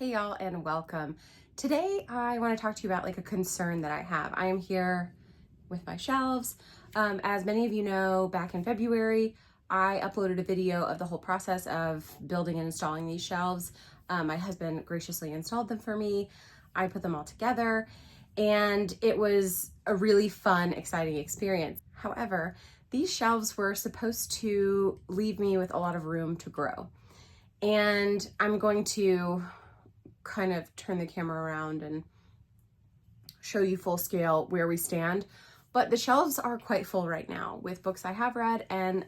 Hey y'all and welcome. Today I want to talk to you about like a concern that I have. I am here with my shelves. As many of you know, back in February, I uploaded a video of the whole process of building and installing these shelves. My husband graciously installed them for me. I put them all together and it was a really fun, exciting experience. However, these shelves were supposed to leave me with a lot of room to grow. And I'm going to kind of turn the camera around and show you full scale where we stand. But the shelves are quite full right now with books I have read, and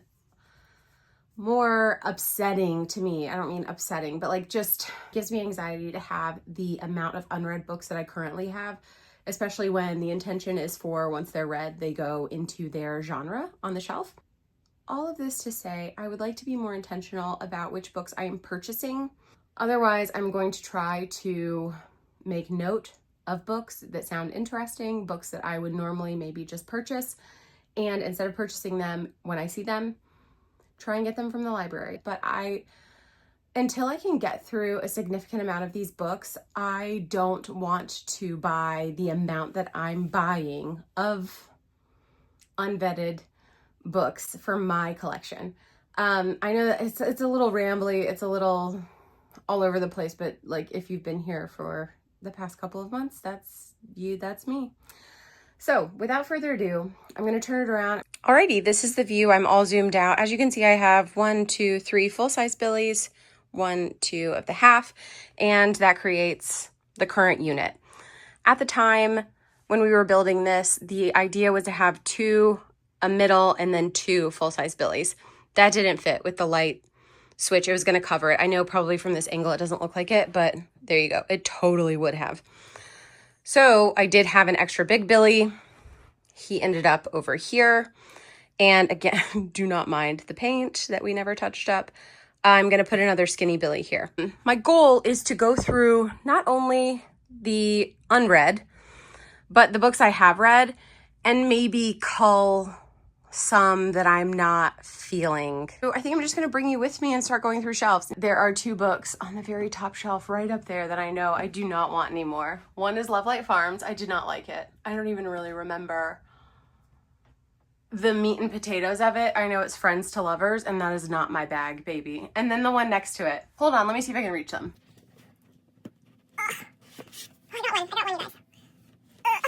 more upsetting to me, I don't mean upsetting, but like just gives me anxiety to have the amount of unread books that I currently have, especially when the intention is for once they're read, they go into their genre on the shelf. All of this to say, I would like to be more intentional about which books I am purchasing. Otherwise, I'm going to try to make note of books that sound interesting, books that I would normally maybe just purchase, and instead of purchasing them when I see them, try and get them from the library. But until I can get through a significant amount of these books, I don't want to buy the amount that I'm buying of unvetted books for my collection. I know that it's a little rambly, it's a little all over the place, but like if you've been here for the past couple of months, that's you, that's me. So without further ado, I'm going to turn it around. Alrighty, this is the view. I'm all zoomed out. As you can see, I have 1, 2, 3 full-size Billies, 1, 2 of the half, and that creates the current unit. At the time when we were building this, the idea was to have 2, a middle, and then 2 full-size Billies. That didn't fit with the light switch. It was going to cover it. I know probably from this angle it doesn't look like it, but there you go. It totally would have. So I did have an extra big Billy. He ended up over here. And again, do not mind the paint that we never touched up. I'm going to put another skinny Billy here. My goal is to go through not only the unread, but the books I have read, and maybe cull some that I'm not feeling. So I think I'm just going to bring you with me and start going through shelves. There are 2 books on the very top shelf right up there that I know I do not want anymore. One is Love Light Farms. I did not like it. I don't even really remember the meat and potatoes of it. I know it's Friends to Lovers, and that is not my bag, baby. And then the one next to it. Hold on, let me see if I can reach them. I got one, you guys. I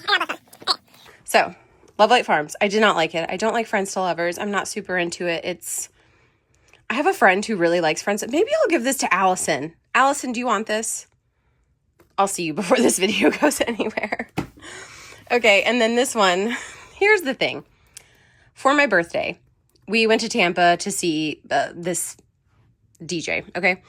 got this one. Okay. So, Love Light Farms. I did not like it. I don't like Friends to Lovers. I'm not super into it. I have a friend who really likes Friends. Maybe I'll give this to Allison. Allison, do you want this? I'll see you before this video goes anywhere. Okay, and then this one. Here's the thing. For my birthday, we went to Tampa to see this DJ, okay?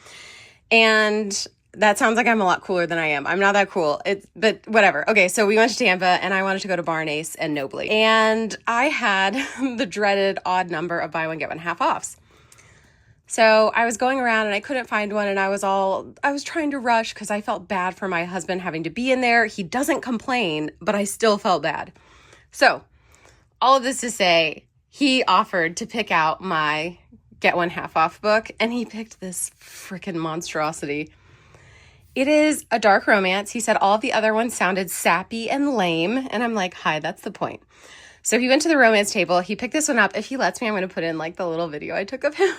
And that sounds like I'm a lot cooler than I am. I'm not that cool. But whatever. Okay, so we went to Tampa, and I wanted to go to Bar and Ace and Nobly. And I had the dreaded odd number of buy one, get one half offs. So I was going around, and I couldn't find one, and I was trying to rush because I felt bad for my husband having to be in there. He doesn't complain, but I still felt bad. So all of this to say, he offered to pick out my get one half off book, and he picked this freaking monstrosity. It is a dark romance. He said all of the other ones sounded sappy and lame, and I'm like, hi, that's the point. So he went to the romance table. He picked this one up. If he lets me, I'm going to put in like the little video I took of him.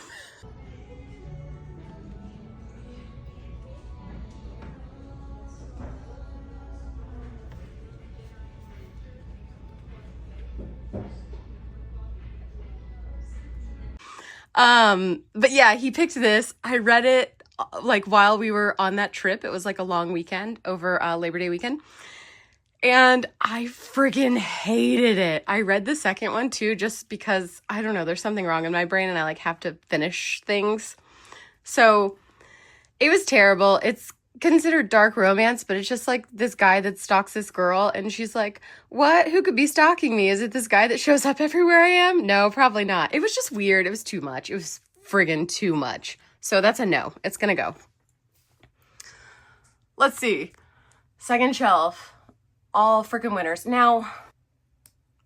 But yeah, he picked this. I read it like while we were on that trip. It was like a long weekend over Labor Day weekend. And I friggin' hated it. I read the second one too, just because, I don't know, there's something wrong in my brain and I like have to finish things. So it was terrible. It's considered dark romance, but it's just like this guy that stalks this girl, and she's like, what? Who could be stalking me? Is it this guy that shows up everywhere I am? No, probably not. It was just weird. It was too much. It was friggin' too much. So that's a no. It's gonna go. Let's see. Second shelf. All friggin' winners. Now,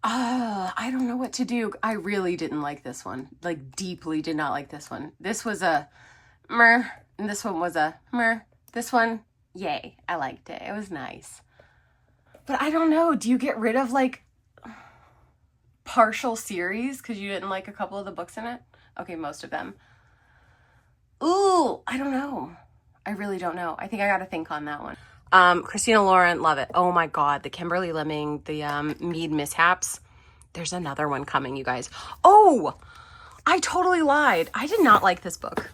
I don't know what to do. I really didn't like this one. Like, deeply did not like this one. This was a meh, and this one was a meh. This one, yay, I liked it. It was nice. But I don't know, do you get rid of like partial series because you didn't like a couple of the books in it? Okay, most of them. Ooh, I don't know. I really don't know. I think I got to think on that one. Christina Lauren, love it. Oh my God, the Kimberly Lemming, the Mead Mishaps. There's another one coming, you guys. Oh, I totally lied. I did not like this book.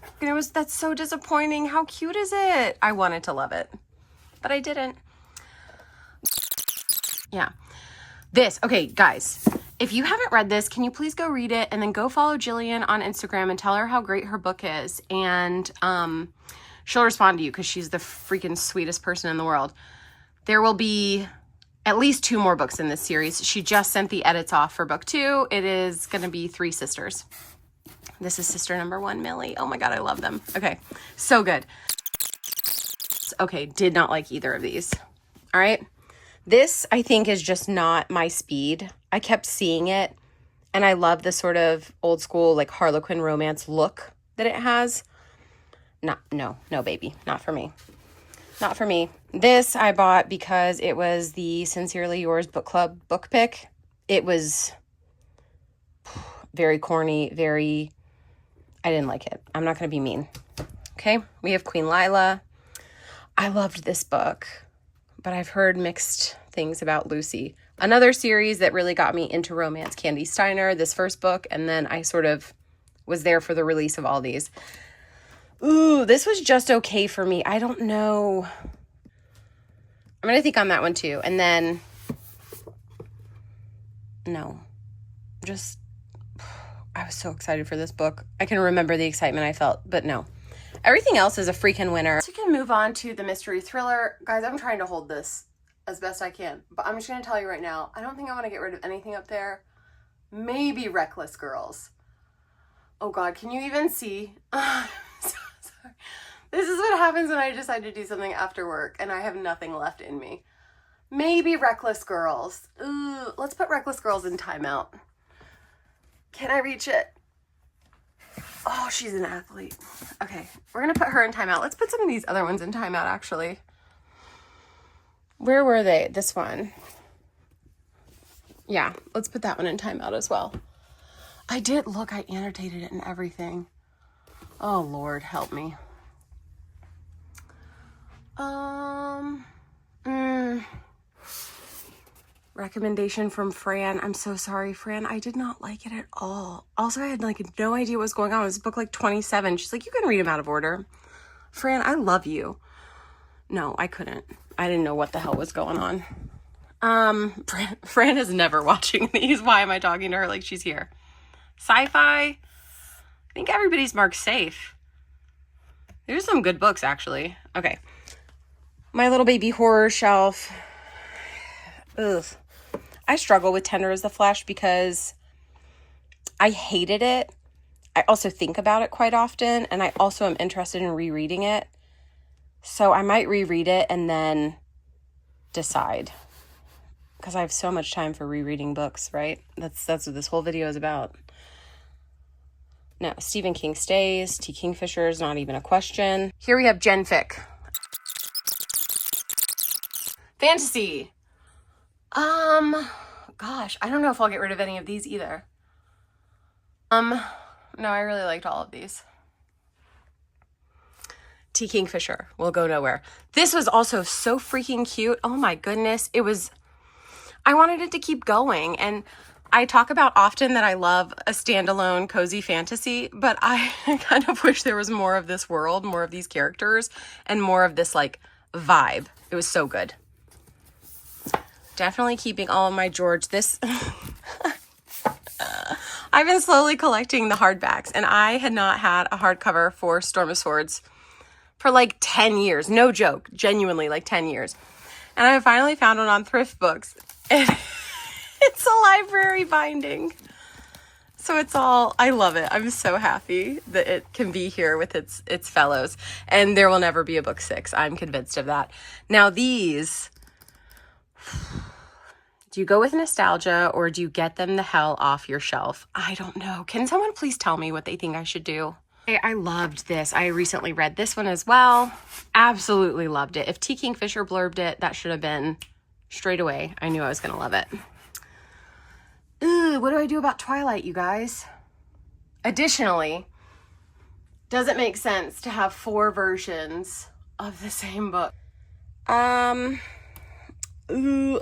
That's so disappointing. How cute is it? I wanted to love it, but I didn't. Yeah. This, okay, guys, if you haven't read this, can you please go read it and then go follow Jillian on Instagram and tell her how great her book is. And she'll respond to you because she's the freaking sweetest person in the world. There will be at least 2 more books in this series. She just sent the edits off for book 2. It is going to be 3 sisters. This is sister number 1, Millie. Oh my God, I love them. Okay, so good. Okay, did not like either of these. All right. This, I think, is just not my speed. I kept seeing it, and I love the sort of old school, like, Harlequin romance look that it has. No, baby. Not for me. Not for me. This I bought because it was the Sincerely Yours book club book pick. It was very corny, I didn't like it. I'm not going to be mean. Okay, we have Queen Lila. I loved this book, but I've heard mixed things about Lucy. Another series that really got me into romance, Candy Steiner, this first book, and then I sort of was there for the release of all these. Ooh, this was just okay for me. I don't know. I'm going to think on that one too. And then, no. Just, I was so excited for this book. I can remember the excitement I felt, but no. Everything else is a freaking winner. So we can move on to the mystery thriller. Guys, I'm trying to hold this as best I can, but I'm just going to tell you right now, I don't think I want to get rid of anything up there. Maybe Reckless Girls. Oh God, can you even see? Sorry. This is what happens when I decide to do something after work and I have nothing left in me. Maybe Reckless Girls. Ooh, let's put Reckless Girls in timeout. Can I reach it? Oh, she's an athlete. Okay, we're going to put her in timeout. Let's put some of these other ones in timeout, actually. Where were they? This one. Yeah, let's put that one in timeout as well. I did look. I annotated it and everything. Oh, Lord, help me. Recommendation from Fran. I'm so sorry, Fran. I did not like it at all. Also, I had like no idea what was going on. It was book like 27. She's like, you can read them out of order. Fran, I love you. No, I couldn't. I didn't know what the hell was going on. Fran is never watching these. Why am I talking to her like she's here? Sci-fi. I think everybody's marked safe. There's some good books, actually. Okay. My Little Baby Horror Shelf. Ugh. I struggle with Tender as the Flesh because I hated it. I also think about it quite often, and I also am interested in rereading it. So I might reread it and then decide. Because I have so much time for rereading books, right? That's what this whole video is about. No, Stephen King stays. T. Kingfisher is not even a question. Here we have Gen Fic. Fantasy. Gosh, I don't know if I'll get rid of any of these either. No, I really liked all of these. T. Kingfisher will go nowhere. This was also so freaking cute. Oh my goodness. I wanted it to keep going. And I talk about often that I love a standalone cozy fantasy, but I kind of wish there was more of this world, more of these characters, and more of this like vibe. It was so good. Definitely keeping all of my George. This, I've been slowly collecting the hardbacks, and I had not had a hardcover for Storm of Swords for like 10 years. No joke. Genuinely, like 10 years. And I finally found one on Thrift Books. And it's a library binding. So it's all, I love it. I'm so happy that it can be here with its fellows. And there will never be a book 6. I'm convinced of that. Now these, do you go with nostalgia or do you get them the hell off your shelf? I don't know. Can someone please tell me what they think I should do? I loved this. I recently read this one as well. Absolutely loved it. If T. Kingfisher blurbed it, that should have been straight away. I knew I was going to love it. Ooh, what do I do about Twilight, you guys? Additionally, does it make sense to have 4 versions of the same book? Ooh,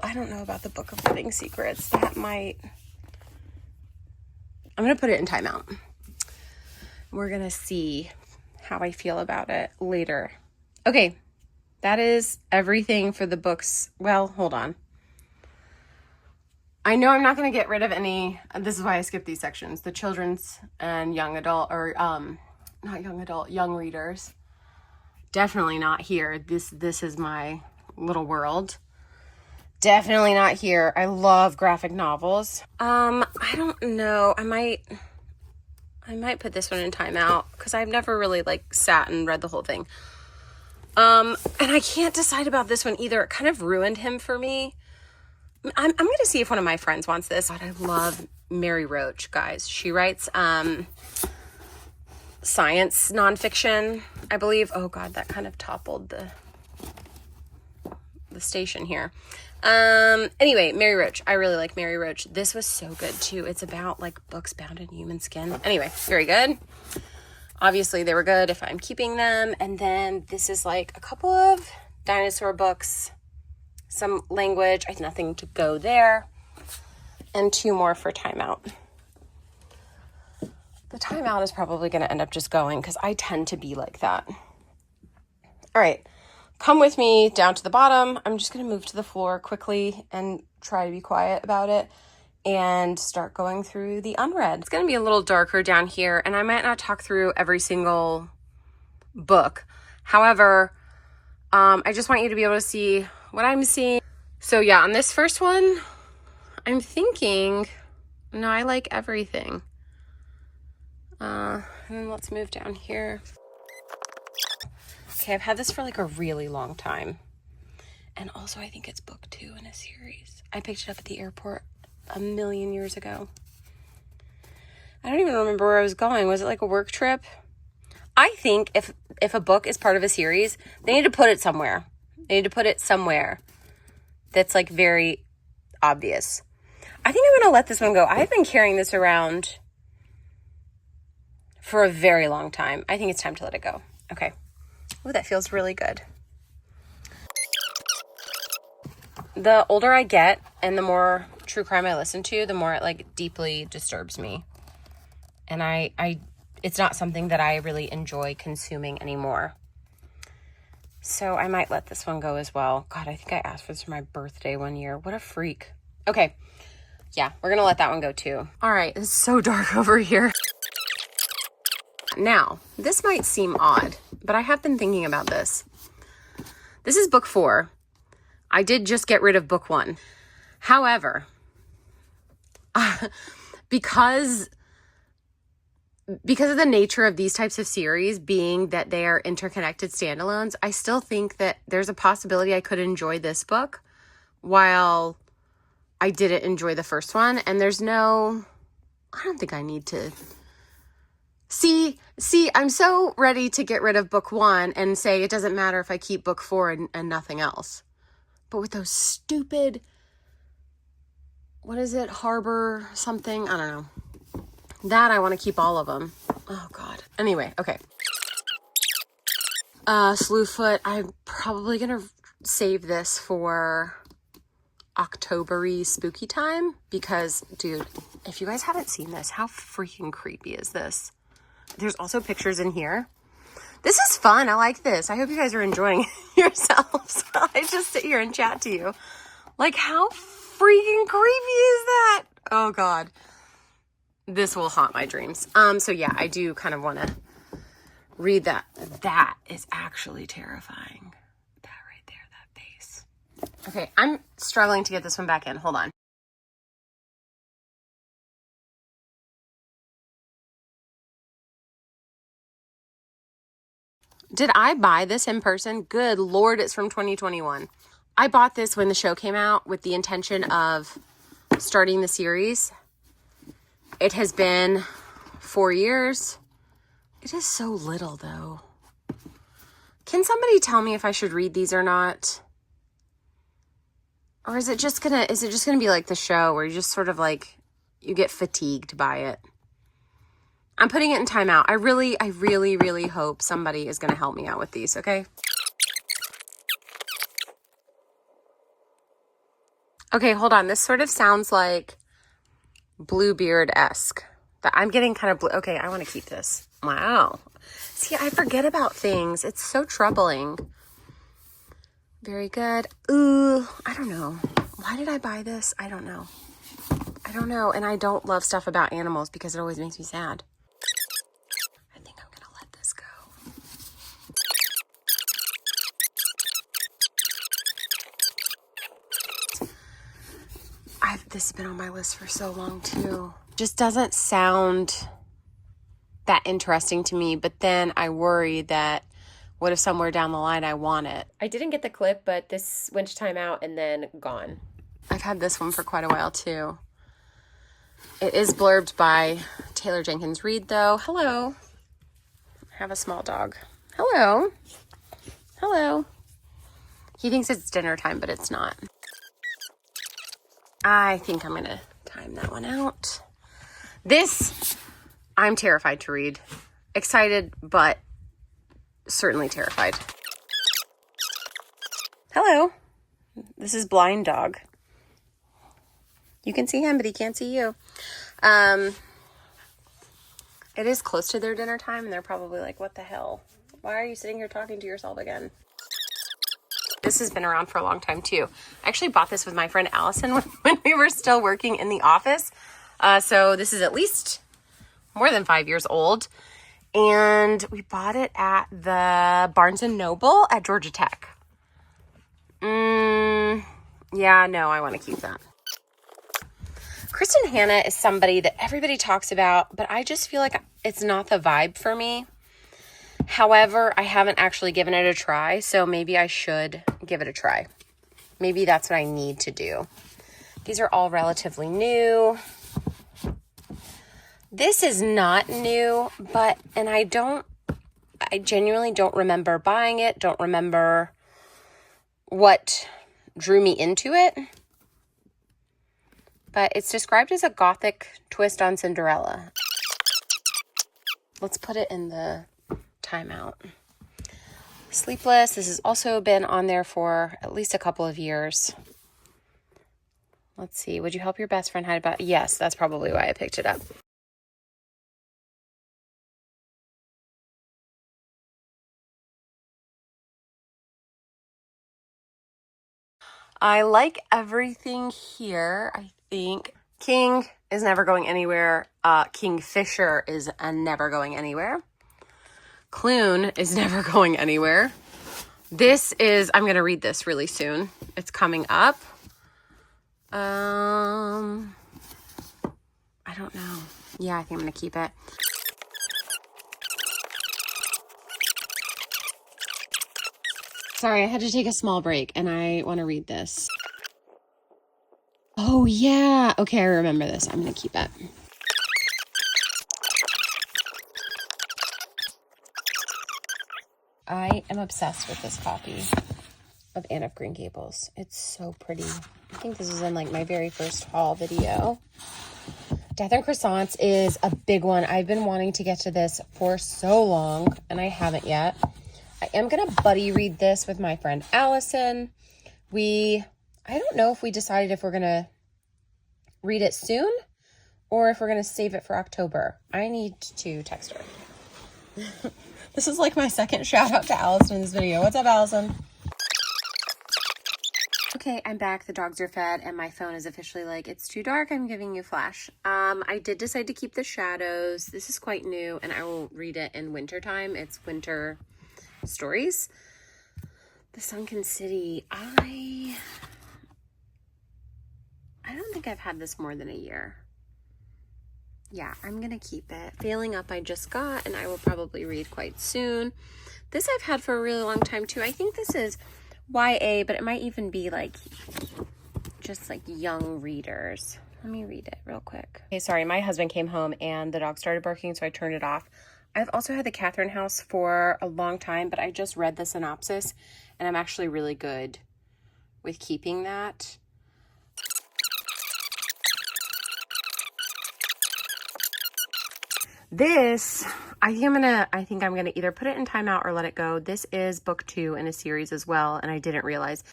I don't know about the Book of Living Secrets. That might... I'm going to put it in timeout. We're going to see how I feel about it later. Okay, that is everything for the books. Well, hold on. I know I'm not going to get rid of any... This is why I skipped these sections. The children's and young adult, or not young adult, young readers. Definitely not here. This is my little world. Definitely not here. I love graphic novels. I don't know. I might put this one in timeout because I've never really like sat and read the whole thing. And I can't decide about this one either. It kind of ruined him for me. I'm going to see if one of my friends wants this. God, I love Mary Roach, guys. She writes science nonfiction, I believe. Oh God, that kind of toppled the station here. Anyway, Mary Roach. I really like Mary Roach. This was so good too. It's about like books bound in human skin. Anyway, very good. Obviously they were good if I'm keeping them. And then this is like a couple of dinosaur books, some language. I have nothing to go there. And 2 more for timeout. The timeout is probably going to end up just going because I tend to be like that. All right. Come with me down to the bottom. I'm just going to move to the floor quickly and try to be quiet about it and start going through the unread. It's going to be a little darker down here, and I might not talk through every single book. However, I just want you to be able to see what I'm seeing. So yeah, on this first one, I'm thinking, no, I like everything. And then let's move down here. Okay, I've had this for like a really long time. And also I think it's book 2 in a series. I picked it up at the airport a million years ago. I don't even remember where I was going. Was it like a work trip? I think if a book is part of a series, they need to put it somewhere. They need to put it somewhere that's like very obvious. I think I'm going to let this one go. I've been carrying this around for a very long time. I think it's time to let it go. Okay. Oh, that feels really good. The older I get and the more true crime I listen to, the more it like deeply disturbs me. And it's not something that I really enjoy consuming anymore. So I might let this one go as well. God, I think I asked for this for my birthday one year. What a freak. Okay. Yeah, we're going to let that one go too. All right. It's so dark over here. Now, this might seem odd, but I have been thinking about this. This is book 4. I did just get rid of book 1. However, because of the nature of these types of series being that they are interconnected standalones, I still think that there's a possibility I could enjoy this book while I didn't enjoy the first one. And I don't think I need to... See, I'm so ready to get rid of book 1 and say it doesn't matter if I keep book 4 and nothing else. But with those stupid, what is it, Harbor something? I don't know. That I want to keep all of them. Oh, God. Anyway, okay. Slewfoot, I'm probably going to save this for October-y spooky time because, dude, if you guys haven't seen this, how freaking creepy is this? There's also pictures in here. This is fun. I like this. I hope you guys are enjoying yourselves. I just sit here and chat to you. Like, how freaking creepy is that? Oh, God. This will haunt my dreams. So yeah, I do kind of want to read that. That is actually terrifying. That right there, that face. Okay, I'm struggling to get this one back in. Hold on. Did I buy this in person? Good Lord, it's from 2021. I bought this when the show came out with the intention of starting the series. It has been 4 years It is so little though. Can somebody tell me if I should read these or not? Or is it just gonna be like the show where you just sort of like, you get fatigued by it? I'm putting it in timeout. I really, really hope somebody is gonna help me out with these, okay? Okay, hold on. This sort of sounds like Bluebeard-esque. But I'm getting kind of blue. Okay, I want to keep this. Wow. See, I forget about things. It's so troubling. Very good. Ooh, I don't know. Why did I buy this? I don't know. I don't know. And I don't love stuff about animals because it always makes me sad. I think I'm going to let this go. This has been on my list for so long too. Just doesn't sound that interesting to me, but then I worry that what if somewhere down the line I want it? I didn't get the clip, but this went to timeout and then gone. I've had this one for quite a while too. It is blurbed by Taylor Jenkins Reid though. Hello. I have a small dog. Hello. Hello. He thinks it's dinner time, but it's not. I think I'm gonna time that one out. This, I'm terrified to read. Excited, but certainly terrified. Hello. This is Blind Dog. You can see him, but he can't see you. It is close to their dinner time, and they're probably like, what the hell? Why are you sitting here talking to yourself again? This has been around for a long time too. I actually bought this with my friend Allison when we were still working in the office. So this is at least more than 5 years old. And we bought it at the Barnes & Noble at Georgia Tech. Yeah, no, I want to keep that. Kristen Hanna is somebody that everybody talks about, but I just feel like it's not the vibe for me. However, I haven't actually given it a try, so maybe I should give it a try. Maybe that's what I need to do. These are all relatively new. This is not new, and I genuinely don't remember buying it, don't remember what drew me into it. But it's described as a gothic twist on Cinderella. Let's put it in the timeout. Sleepless. This has also been on there for at least a couple of years. Let's see. Would you help your best friend hide about? Yes, that's probably why I picked it up. I like everything here. I think King is never going anywhere. Kingfisher is never going anywhere. Clune is never going anywhere. This is, I'm going to read this really soon. It's coming up. I don't know. Yeah, I think I'm going to keep it. Sorry, I had to take a small break and I want to read this. Oh, yeah. Okay, I remember this. I'm going to keep it. I am obsessed with this copy of Anne of Green Gables. It's so pretty. I think this is in like my very first haul video. Death and Croissants is a big one. I've been wanting to get to this for so long and I haven't yet. I am going to buddy read this with my friend Allison. I don't know if we decided if we're going to read it soon or if we're going to save it for October. I need to text her. This is like my second shout out to Allison in this video. What's up, Allison? Okay, I'm back. The dogs are fed and my phone is officially like, it's too dark. I'm giving you flash. I did decide to keep the shadows. This is quite new and I will read it in winter time. It's winter stories. The Sunken City. I don't think I've had this more than a year. Yeah, I'm gonna keep it. Failing Up I just got and I will probably read quite soon. This I've had for a really long time too. I think this is YA, but it might even be like just like young readers. Let me read it real quick. Okay, sorry, my husband came home and the dog started barking, so I turned it off. I've also had the Catherine House for a long time, but I just read the synopsis and I'm actually really good with keeping that. This, I think I'm gonna either put it in timeout or let it go. This is book 2 in a series as well, and I didn't realize.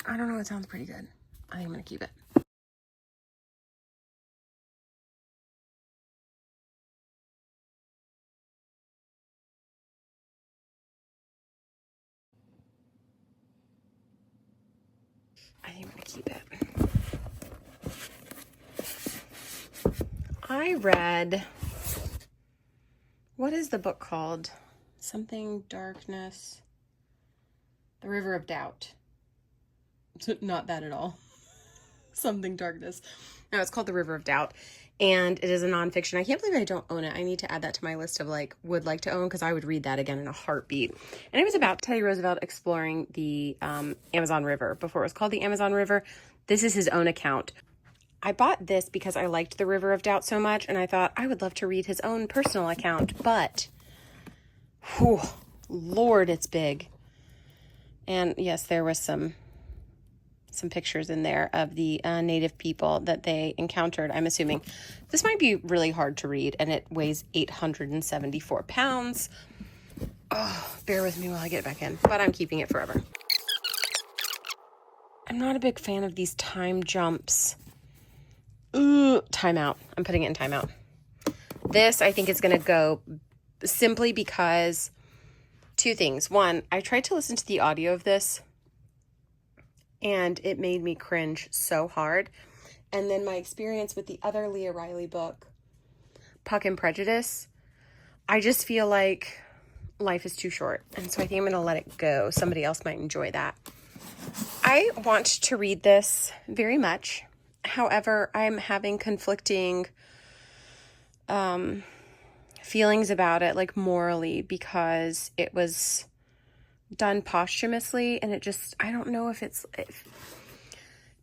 I don't know, it sounds pretty good. I think I'm gonna keep it. I think I'm gonna keep it. I read, what is the book called? Something Darkness. The River of Doubt. Not that at all. Something Darkness. No, it's called The River of Doubt. And it is a nonfiction. I can't believe I don't own it. I need to add that to my list of like, would like to own, because I would read that again in a heartbeat. And it was about Teddy Roosevelt exploring the Amazon River before it was called the Amazon River. This is his own account. I bought this because I liked The River of Doubt so much, and I thought I would love to read his own personal account, but whew, Lord, it's big. And yes, there was some pictures in there of the native people that they encountered. I'm assuming this might be really hard to read, and it weighs 874 pounds. Oh, bear with me while I get it back in, but I'm keeping it forever. I'm not a big fan of these time jumps. Timeout. I'm putting it in timeout. This, I think, is going to go simply because two things. One, I tried to listen to the audio of this, and it made me cringe so hard. And then my experience with the other Leah Riley book, Puck and Prejudice, I just feel like life is too short. And so I think I'm going to let it go. Somebody else might enjoy that. I want to read this very much. However, I'm having conflicting feelings about it, like morally, because it was done posthumously, and it just, I don't know if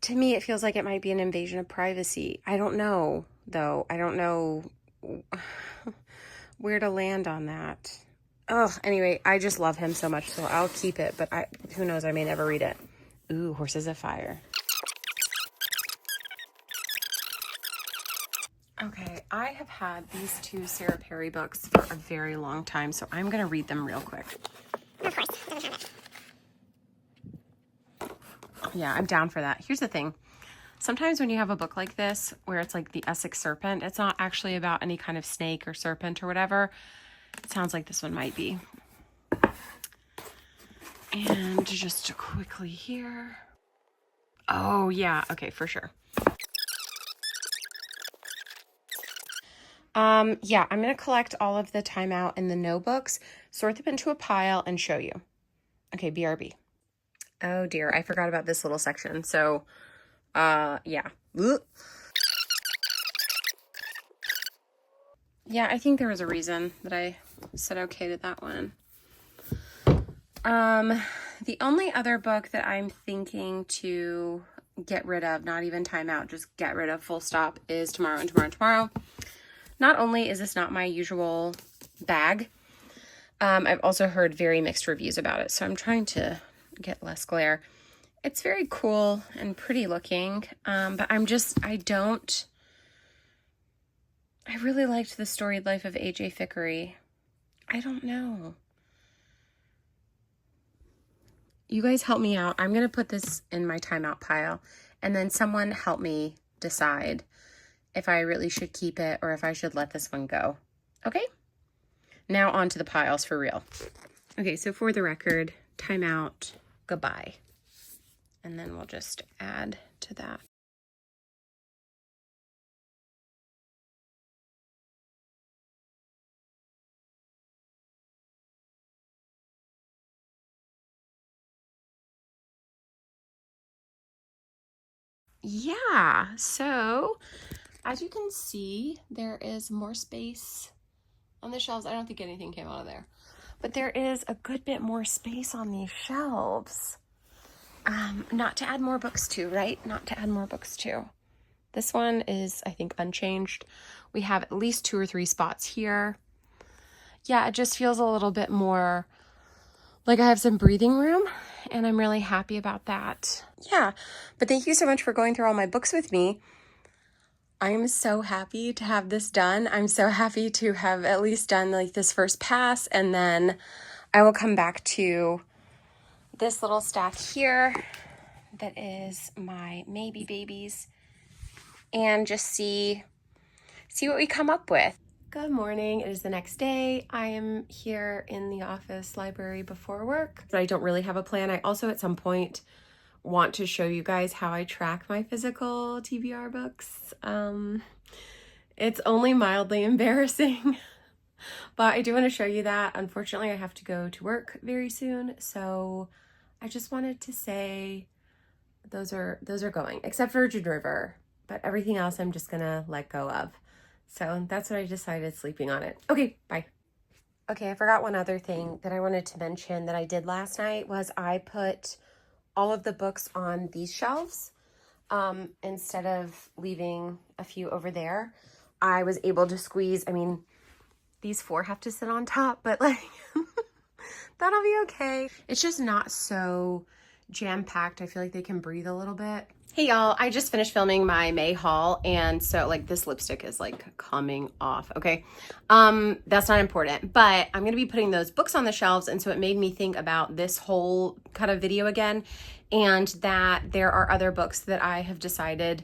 to me, it feels like it might be an invasion of privacy. I don't know, though. I don't know where to land on that. Oh, anyway, I just love him so much, so I'll keep it, but who knows, I may never read it. Ooh, Horses of Fire. Okay, I have had these two Sarah Perry books for a very long time, so I'm going to read them real quick. Of course, doesn't have it. Yeah, I'm down for that. Here's the thing. Sometimes when you have a book like this, where it's like the Essex Serpent, it's not actually about any kind of snake or serpent or whatever. It sounds like this one might be. And just quickly here. Oh, yeah. Okay, for sure. Yeah, I'm going to collect all of the timeout and the no books, sort them into a pile, and show you. Okay, BRB. Oh dear, I forgot about this little section. So, yeah. Yeah, I think there was a reason that I said okay to that one. The only other book that I'm thinking to get rid of, not even timeout, just get rid of full stop, is Tomorrow and Tomorrow and Tomorrow. Not only is this not my usual bag, I've also heard very mixed reviews about it, so I'm trying to get less glare. It's very cool and pretty looking, but I really liked the storied life of A.J. Fickery. I don't know. You guys help me out. I'm going to put this in my timeout pile, and then someone help me decide if I really should keep it or if I should let this one go. Okay? Now on to the piles for real. Okay, so for the record, timeout, goodbye. And then we'll just add to that. Yeah, so as you can see, there is more space on the shelves. I don't think anything came out of there, but there is a good bit more space on these shelves. Not to add more books to, right? Not to add more books to. This one is, I think, unchanged. We have at least 2 or 3 spots here. Yeah, it just feels a little bit more like I have some breathing room, and I'm really happy about that. Yeah, but thank you so much for going through all my books with me. I am so happy to have this done. I'm so happy to have at least done like this first pass, and then I will come back to this little stack here that is my maybe babies and just see what we come up with. Good morning. It is the next day. I am here in the office library before work, but I don't really have a plan. I also at some point want to show you guys how I track my physical TBR books. It's only mildly embarrassing, but I do want to show you that. Unfortunately, I have to go to work very soon, so I just wanted to say those are going, except for Virgin River, but everything else I'm just gonna let go of. So that's what I decided, sleeping on it. Okay, bye. Okay, I forgot one other thing that I wanted to mention that I did last night was I put all of the books on these shelves instead of leaving a few over there. I was able to squeeze, I mean, these 4 have to sit on top, but like, that'll be okay. It's just not so jam-packed. I feel like they can breathe a little bit. Hey y'all, I just finished filming my May haul, and so like this lipstick is like coming off, okay? That's not important, but I'm gonna be putting those books on the shelves, and so it made me think about this whole kind of video again, and that there are other books that I have decided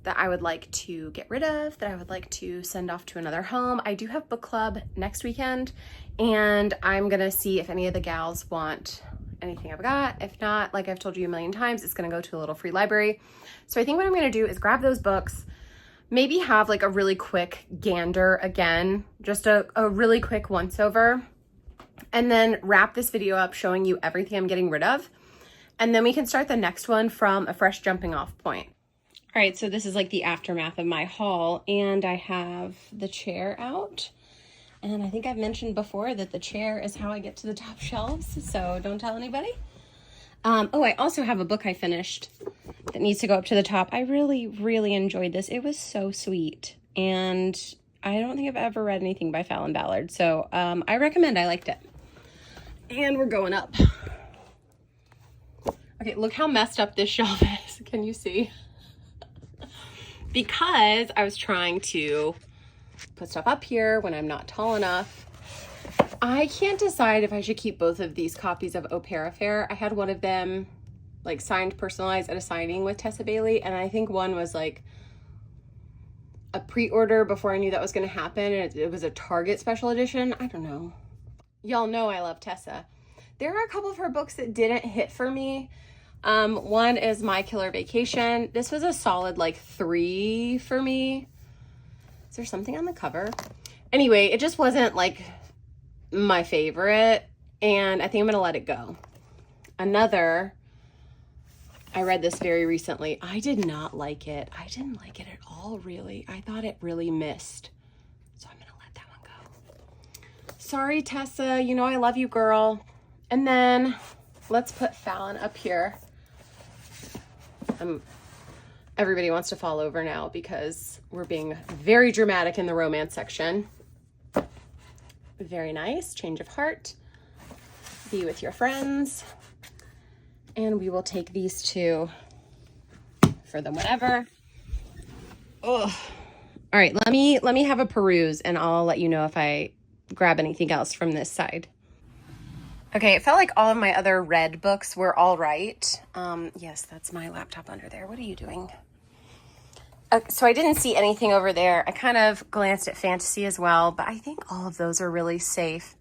that I would like to get rid of, that I would like to send off to another home. I do have book club next weekend, and I'm gonna see if any of the gals want anything I've got. If not, like I've told you a million times, it's gonna go to a little free library. So I think what I'm gonna do is grab those books, maybe have like a really quick gander again, just a really quick once over, and then wrap this video up showing you everything I'm getting rid of. And then we can start the next one from a fresh jumping off point. All right, so this is like the aftermath of my haul, and I have the chair out. And I think I've mentioned before that the chair is how I get to the top shelves, so don't tell anybody. Oh, I also have a book I finished that needs to go up to the top. I really, really enjoyed this. It was so sweet, and I don't think I've ever read anything by Fallon Ballard, so I recommend. I liked it. And we're going up. Okay, look how messed up this shelf is. Can you see? Because I was trying to put stuff up here when I'm not tall enough. I can't decide if I should keep both of these copies of Au Pair Affair. I had one of them like signed, personalized at a signing with Tessa Bailey, and I think one was like a pre-order before I knew that was going to happen, and it was a Target special edition. I don't know. Y'all know I love Tessa. There are a couple of her books that didn't hit for me. One is My Killer Vacation. This was a solid like 3 for me. Is there something on the cover? Anyway, it just wasn't like my favorite, and I think I'm gonna let it go. Another, I read this very recently. I did not like it. I didn't like it at all, really. I thought it really missed. So I'm gonna let that one go. Sorry, Tessa, you know I love you, girl. And then let's put Fallon up here. Everybody wants to fall over now because we're being very dramatic in the romance section. Very nice. Change of heart. Be with your friends. And we will take these 2 for the whatever. Ugh. All right, let me have a peruse, and I'll let you know if I grab anything else from this side. Okay, it felt like all of my other red books were all right. Yes, that's my laptop under there. What are you doing? So I didn't see anything over there. I kind of glanced at fantasy as well, but I think all of those are really safe.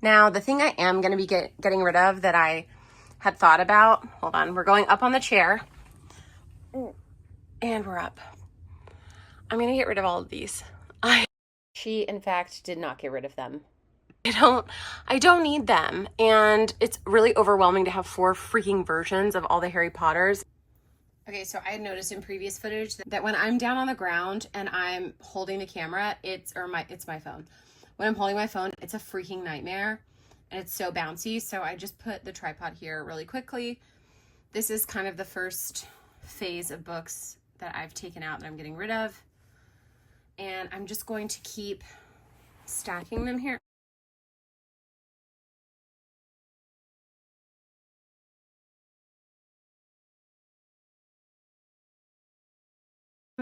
Now, the thing I am going to be getting rid of that I had thought about, hold on, we're going up on the chair, and we're up. I'm going to get rid of all of these. She, in fact, did not get rid of them. I don't need them, and it's really overwhelming to have 4 freaking versions of all the Harry Potters. Okay, so I had noticed in previous footage that when I'm down on the ground and I'm holding the camera, it's my phone. When I'm holding my phone, it's a freaking nightmare, and it's so bouncy. So I just put the tripod here really quickly, This is kind of the first phase of books that I've taken out that I'm getting rid of. And I'm just going to keep stacking them here.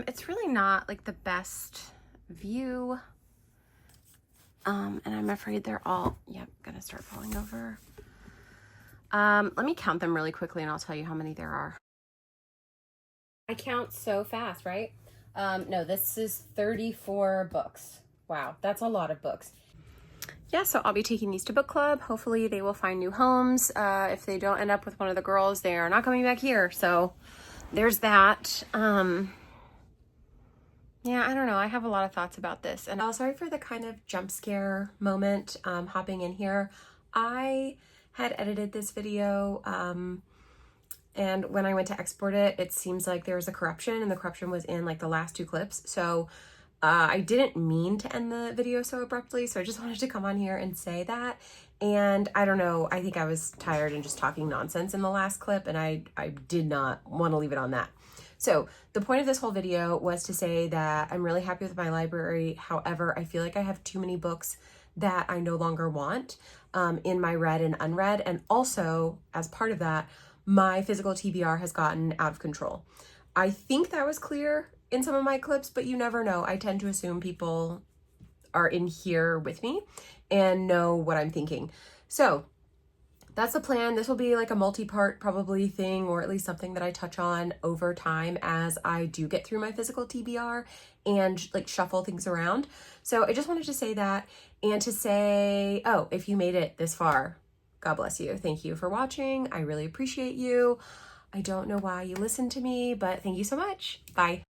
It's really not like the best view. And I'm afraid they're all, yep, gonna start falling over. Let me count them really quickly and I'll tell you how many there are. I count so fast, right? No, this is 34 books. Wow, that's a lot of books. Yeah, so I'll be taking these to book club. Hopefully they will find new homes. If they don't end up with one of the girls, they are not coming back here. So there's that. Yeah, I don't know. I have a lot of thoughts about this. And sorry for the kind of jump scare moment hopping in here. I had edited this video and when I went to export it, it seems like there was a corruption and the corruption was in like the last 2 clips. So I didn't mean to end the video so abruptly. So I just wanted to come on here and say that. And I don't know, I think I was tired and just talking nonsense in the last clip and I did not want to leave it on that. So the point of this whole video was to say that I'm really happy with my library. However, I feel like I have too many books that I no longer want in my read and unread. And also, as part of that, my physical TBR has gotten out of control. I think that was clear in some of my clips, but you never know. I tend to assume people are in here with me and know what I'm thinking. So that's the plan. This will be like a multi-part probably thing, or at least something that I touch on over time as I do get through my physical TBR and like shuffle things around. So I just wanted to say that, and to say, oh, if you made it this far, God bless you. Thank you for watching. I really appreciate you. I don't know why you listened to me, but thank you so much. Bye.